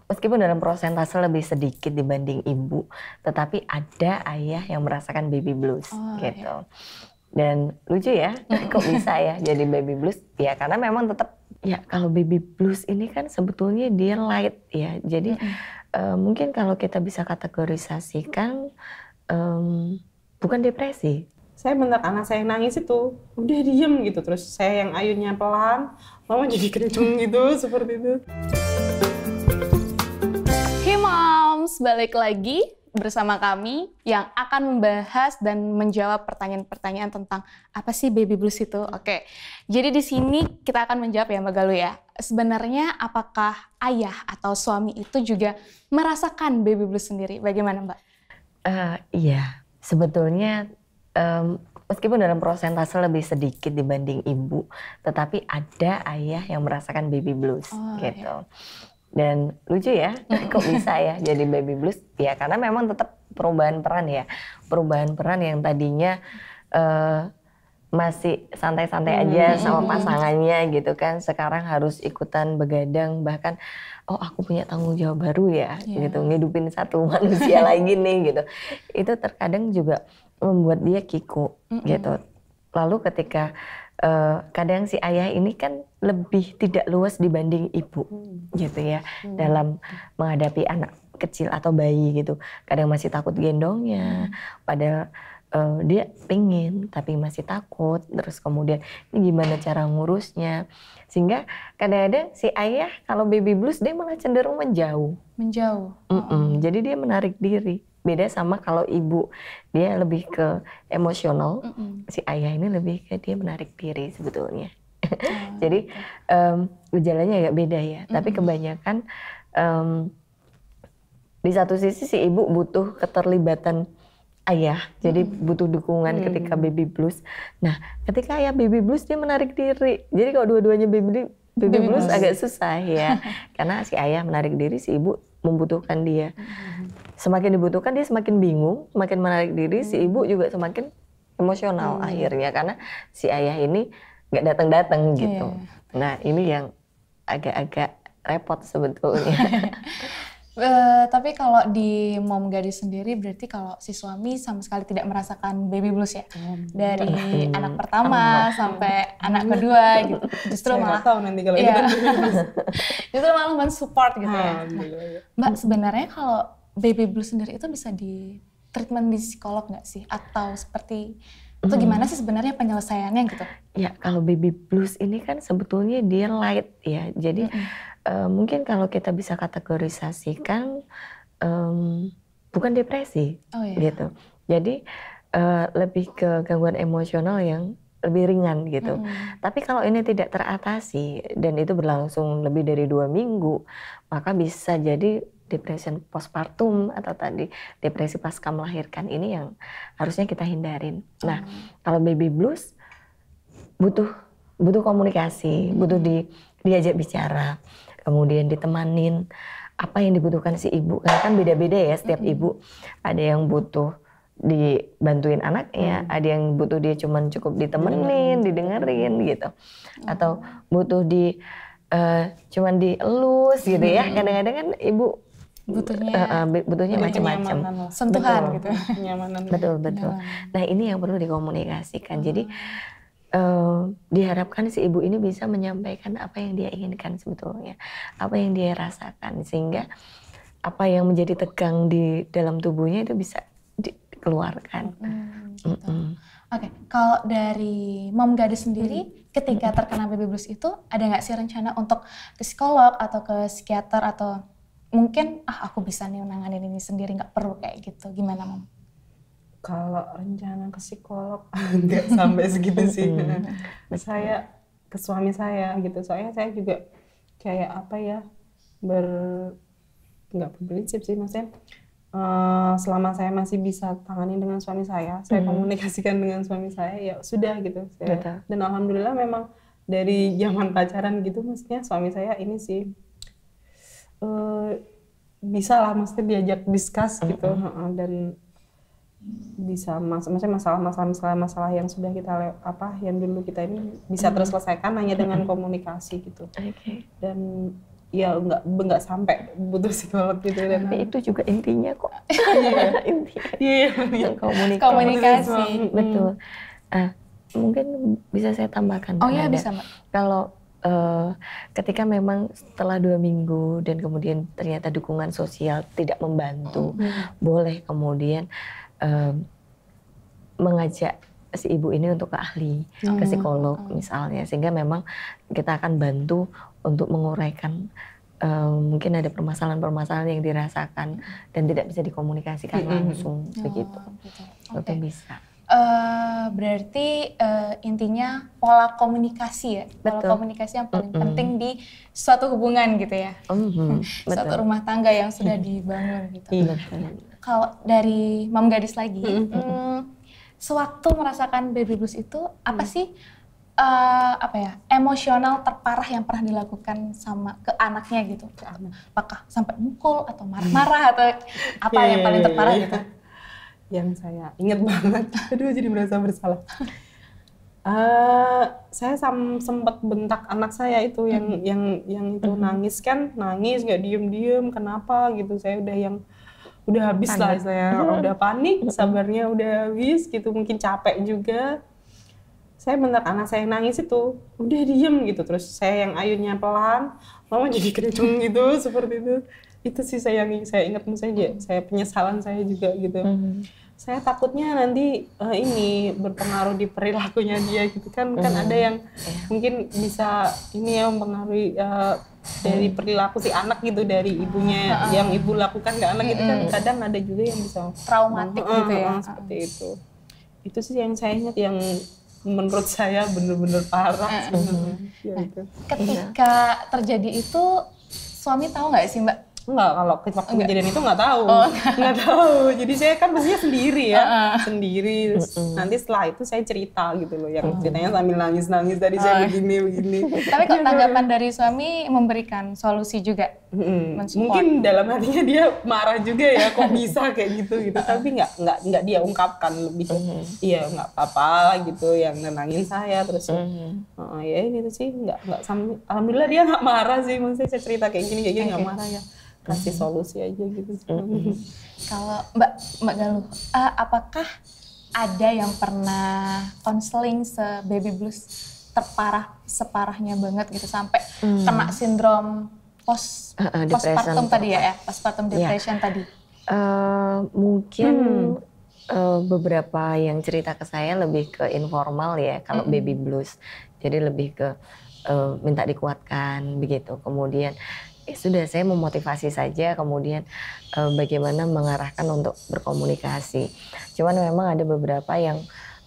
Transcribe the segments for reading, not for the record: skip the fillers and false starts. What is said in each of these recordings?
Meskipun dalam prosentase lebih sedikit dibanding ibu, tetapi ada ayah yang merasakan baby blues gitu. Iya. Dan lucu ya, kok bisa ya jadi baby blues? Ya karena memang tetap ya kalau baby blues ini kan sebetulnya dia light ya. Jadi mungkin kalau kita bisa kategorisasikan bukan depresi. Saya bener anak saya yang nangis itu udah diem gitu, terus saya yang ayunnya pelan, mama jadi kenceng gitu seperti itu. Hey Moms, balik lagi bersama kami yang akan membahas dan menjawab pertanyaan-pertanyaan tentang apa sih baby blues itu. Oke, jadi di sini kita akan menjawab ya Mbak Galuh ya. Sebenarnya apakah ayah atau suami itu juga merasakan baby blues sendiri? Bagaimana Mbak? Iya, sebetulnya meskipun dalam prosentase lebih sedikit dibanding ibu, tetapi ada ayah yang merasakan baby blues gitu. Iya. Dan lucu ya, kok bisa ya jadi baby blues? Ya karena memang tetap perubahan peran ya. Perubahan peran yang tadinya masih santai-santai aja sama pasangannya gitu kan. Sekarang harus ikutan begadang, bahkan oh aku punya tanggung jawab baru ya gitu. Ngidupin satu manusia lagi nih gitu. Itu terkadang juga membuat dia kiku gitu. Lalu ketika kadang si ayah ini kan lebih tidak luas dibanding ibu gitu ya dalam menghadapi anak kecil atau bayi gitu. Kadang masih takut gendongnya, padahal dia pingin tapi masih takut. Terus kemudian ini gimana cara ngurusnya, sehingga kadang-kadang si ayah kalau baby blues dia malah cenderung menjauh. Jadi dia menarik diri. Beda sama kalau ibu, dia lebih ke emosional, si ayah ini lebih ke dia menarik diri sebetulnya. Jadi gejalanya agak beda ya, tapi kebanyakan di satu sisi si ibu butuh keterlibatan ayah, jadi butuh dukungan ketika baby blues. Nah, ketika ayah baby blues dia menarik diri. Jadi kalau dua-duanya baby blues agak susah ya, karena si ayah menarik diri, si ibu membutuhkan dia. Semakin dibutuhkan dia semakin bingung, semakin menarik diri, si ibu juga semakin emosional akhirnya karena si ayah ini nggak datang-datang gitu. Nah ini yang agak-agak repot sebetulnya. Tapi kalau di mom gadis sendiri berarti kalau si suami sama sekali tidak merasakan baby blues ya? Dari anak pertama sampai anak kedua gitu. Justru Saya malah nggak tahu nanti kalau itu justru malah mensupport gitu ya. Alhamdulillah, ya. Mbak sebenarnya kalau baby blues sendiri itu bisa di treatment di psikolog nggak sih? Atau seperti itu gimana sih sebenarnya penyelesaiannya gitu? Ya kalau baby blues ini kan sebetulnya dia light ya. Jadi mungkin kalau kita bisa kategorisasikan bukan depresi gitu. Jadi lebih ke gangguan emosional yang lebih ringan gitu. Tapi kalau ini tidak teratasi dan itu berlangsung lebih dari 2 minggu, maka bisa jadi depression postpartum atau tadi depresi pasca melahirkan, ini yang harusnya kita hindarin. Nah, kalau baby blues butuh komunikasi, butuh diajak bicara, kemudian ditemanin apa yang dibutuhkan si ibu. Karena kan beda-beda ya setiap ibu. Ada yang butuh dibantuin anaknya, ada yang butuh dia cuman cukup ditemenin, didengerin gitu. Atau butuh cuman dielus gitu ya. Kadang-kadang kan ibu butuhnya macam-macam, sentuhan gitu. Kenyamanan. Betul. Nah ini yang perlu dikomunikasikan. Jadi diharapkan si ibu ini bisa menyampaikan apa yang dia inginkan sebetulnya, apa yang dia rasakan, sehingga apa yang menjadi tegang di dalam tubuhnya itu bisa dikeluarkan. Oke, kalau dari mom gadis sendiri ketika terkena baby blues itu ada nggak sih rencana untuk ke psikolog atau ke psikiater atau mungkin aku bisa nih menangani ini sendiri, nggak perlu kayak gitu, gimana mom? Kalau rencana ke psikolog nggak sampai segitu sih. Saya ke suami saya gitu, soalnya saya juga kayak apa ya, nggak berprinsip sih, maksudnya selama saya masih bisa tangani dengan suami saya komunikasikan dengan suami saya, ya sudah gitu. Dan alhamdulillah memang dari zaman pacaran gitu, maksudnya suami saya ini sih bisa lah, maksudnya diajak discuss gitu, dan bisa maksudnya masalah yang sudah kita yang dulu kita ini bisa terselesaikan hanya dengan komunikasi gitu. Dan ya nggak sampai butuh psikolog gitu. Dan tapi itu juga intinya kok. Iya. Komunikasi. Betul. Mungkin bisa saya tambahkan. Oh iya, bisa Mbak. Kalau ketika memang setelah 2 minggu dan kemudian ternyata dukungan sosial tidak membantu, boleh kemudian mengajak si ibu ini untuk ke ahli, ke psikolog misalnya, sehingga memang kita akan bantu untuk menguraikan mungkin ada permasalahan-permasalahan yang dirasakan dan tidak bisa dikomunikasikan langsung begitu. Itu bisa. Berarti intinya pola komunikasi ya, pola komunikasi yang paling penting di suatu hubungan gitu ya, suatu rumah tangga yang sudah dibangun gitu. Kalau dari Mam Gadis lagi, sewaktu merasakan baby blues itu apa sih emosional terparah yang pernah dilakukan sama ke anaknya gitu? Apakah sampai mukul atau marah-marah atau apa yang paling terparah gitu? Yang saya ingat banget, aduh jadi merasa bersalah. Saya sempat bentak anak saya itu yang itu nangis nggak diem kenapa gitu. Saya udah habis lah, saya udah panik, sabarnya udah habis gitu, mungkin capek juga. Saya bentak anak saya yang nangis itu, udah diem gitu, terus saya yang ayunnya pelan, mama jadi kenceng gitu seperti itu. Itu sih saya ingat saja, saya penyesalan saya juga gitu. Saya takutnya nanti ini berpengaruh di perilakunya dia gitu kan ada yang mungkin bisa ini ya mempengaruhi dari perilaku si anak gitu, dari ibunya yang ibu lakukan ke anak gitu kan kadang ada juga yang bisa traumatik gitu ya. Seperti itu sih yang saya ingat yang menurut saya benar-benar parah sebenarnya. Ketika terjadi itu suami tahu nggak sih Mbak? Enggak, kalau waktu kejadian itu nggak tahu. Nggak tahu. Jadi saya kan pastinya sendiri ya. Sendiri. Nanti setelah itu saya cerita gitu loh. Yang ceritanya sambil nangis-nangis dari saya begini. Tapi kok tanggapan dari suami memberikan solusi juga? Mungkin dalam hatinya dia marah juga ya. Kok bisa kayak gitu. Tapi nggak dia ungkapkan lebih. Iya nggak apa-apa gitu. Yang nenangin saya. Terus ya ini tuh sih nggak alhamdulillah dia nggak marah sih. Maksudnya saya cerita kayak gini nggak marah ya. Kasih solusi aja gitu. Kalau Mbak Galuh, apakah ada yang pernah konseling baby blues separahnya banget gitu sampai kena sindrom postpartum tadi ya, postpartum depression tadi? Mungkin beberapa yang cerita ke saya lebih ke informal ya kalau baby blues, jadi lebih ke minta dikuatkan begitu, kemudian sudah saya memotivasi saja, kemudian bagaimana mengarahkan untuk berkomunikasi. Cuman memang ada beberapa yang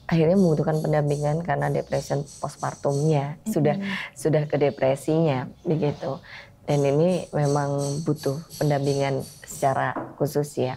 akhirnya membutuhkan pendampingan karena depression postpartumnya sudah ke depresinya begitu. Dan ini memang butuh pendampingan secara khusus ya.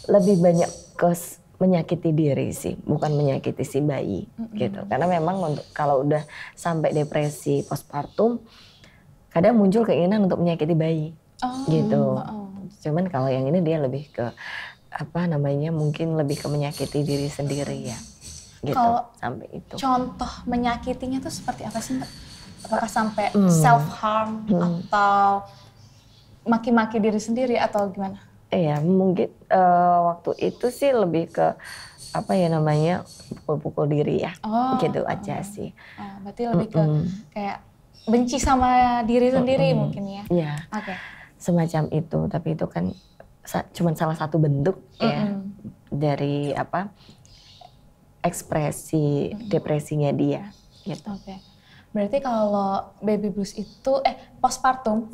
Lebih banyak ke menyakiti diri sih, bukan menyakiti si bayi gitu. Karena memang kalau udah sampai depresi postpartum, kadang muncul keinginan untuk menyakiti bayi gitu. Cuman kalau yang ini dia lebih ke mungkin lebih ke menyakiti diri sendiri ya. Gitu. Kalau sampai itu. Contoh menyakitinya tuh seperti apa sih Mbak? Apakah sampai self harm atau maki-maki diri sendiri atau gimana? Iya, mungkin waktu itu sih lebih ke pukul-pukul diri ya, gitu aja sih. Berarti lebih ke kayak benci sama diri sendiri mungkin ya? Iya, semacam itu. Tapi itu kan cuma salah satu bentuk ya dari ekspresi depresinya dia. Gitu. Berarti kalau baby blues itu postpartum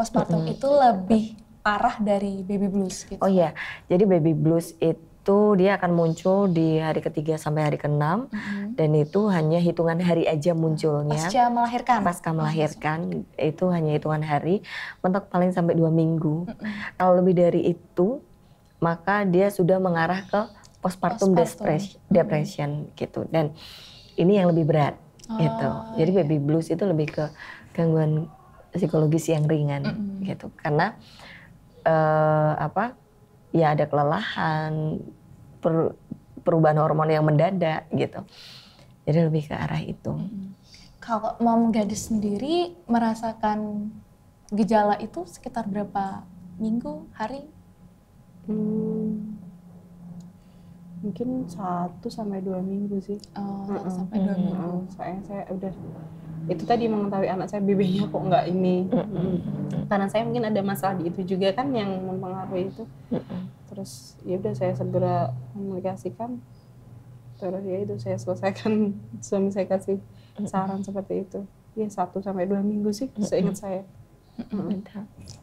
itu lebih parah dari baby blues gitu. Oh iya, jadi baby blues itu dia akan muncul di hari ketiga sampai hari ke-6 dan itu hanya hitungan hari aja munculnya. Pasca melahirkan itu hanya hitungan hari, mentok paling sampai 2 minggu. Kalau lebih dari itu, maka dia sudah mengarah ke postpartum depression gitu. Dan ini yang lebih berat gitu. Jadi baby blues itu lebih ke gangguan psikologis yang ringan gitu. Karena ya ada kelelahan, perubahan hormon yang mendadak gitu. Jadi lebih ke arah itu. Kalau mom gadis sendiri merasakan gejala itu sekitar berapa minggu, hari? Mungkin 1-2 minggu sih. 1-2 minggu. Soalnya saya udah itu tadi mengetahui anak saya BB-nya kok nggak ini. Karena saya mungkin ada masalah di itu juga kan yang mempengaruhi itu. Terus ya udah saya segera komunikasikan. Terus ya itu saya selesaikan, suami saya kasih saran seperti itu. Ya 1-2 minggu sih seingat saya.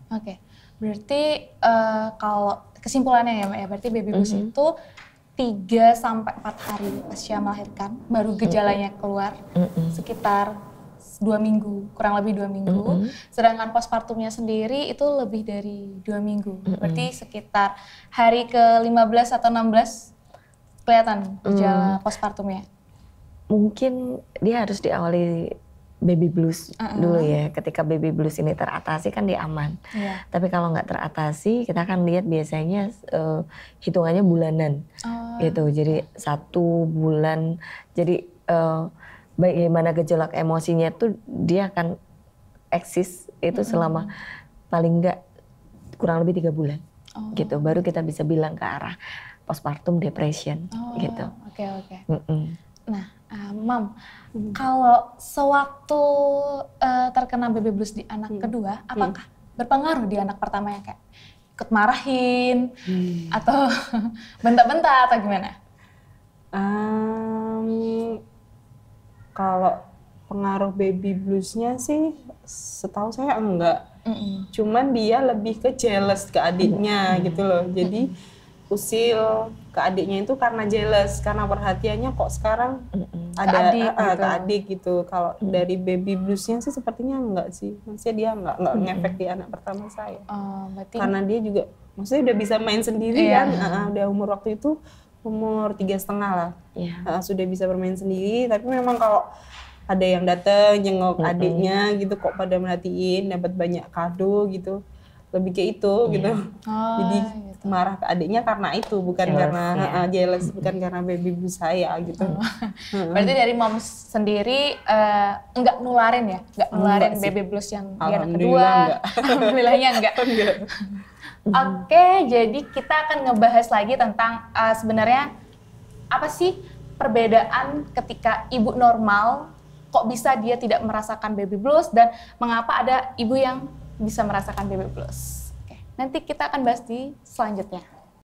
Oke. Berarti kalau kesimpulannya ya Mbak ya, berarti baby blues itu 3-4 hari pasca melahirkan baru gejalanya keluar, sekitar 2 minggu, kurang lebih 2 minggu. Sedangkan postpartumnya sendiri itu lebih dari 2 minggu. Berarti sekitar hari ke-15 atau 16 kelihatan gejala postpartumnya. Mungkin dia harus diawali baby blues dulu ya. Ketika baby blues ini teratasi kan dia aman. Tapi kalau nggak teratasi, kita akan lihat biasanya hitungannya bulanan gitu. Jadi 1 bulan. Jadi bagaimana gejolak emosinya tuh dia akan eksis itu selama paling nggak kurang lebih 3 bulan gitu. Baru kita bisa bilang ke arah postpartum depression gitu. Oke. Nah, Mam, kalau sewaktu terkena baby blues di anak kedua, apakah berpengaruh di anak pertama yang kayak ikut marahin atau bentak-bentak atau gimana? Kalau pengaruh baby bluesnya sih setahu saya enggak. Cuman dia lebih ke jealous ke adiknya gitu loh. Jadi usil ke adiknya itu karena jealous, karena perhatiannya kok sekarang ada ke adik gitu. Kalau dari baby bluesnya sih sepertinya enggak sih. Maksudnya dia enggak ngefek di anak pertama saya. Berarti karena dia juga maksudnya udah bisa main sendiri kan. Udah umur waktu itu umur 3,5 lah. Sudah bisa bermain sendiri, tapi memang kalau ada yang datang jenguk adiknya gitu kok pada merhatiin, dapat banyak kado gitu. Lebih ke itu gitu. Jadi gitu. Marah ke adiknya karena itu, bukan jealous, karena jealous, bukan karena baby blues saya gitu. Berarti dari mom sendiri enggak nularin ya? Enggak nularin baby blues yang di anak kedua? Alhamdulillahnya enggak. Oke, jadi kita akan ngebahas lagi tentang sebenarnya apa sih perbedaan ketika ibu normal kok bisa dia tidak merasakan baby blues dan mengapa ada ibu yang bisa merasakan baby blues. Oke, nanti kita akan bahas di selanjutnya.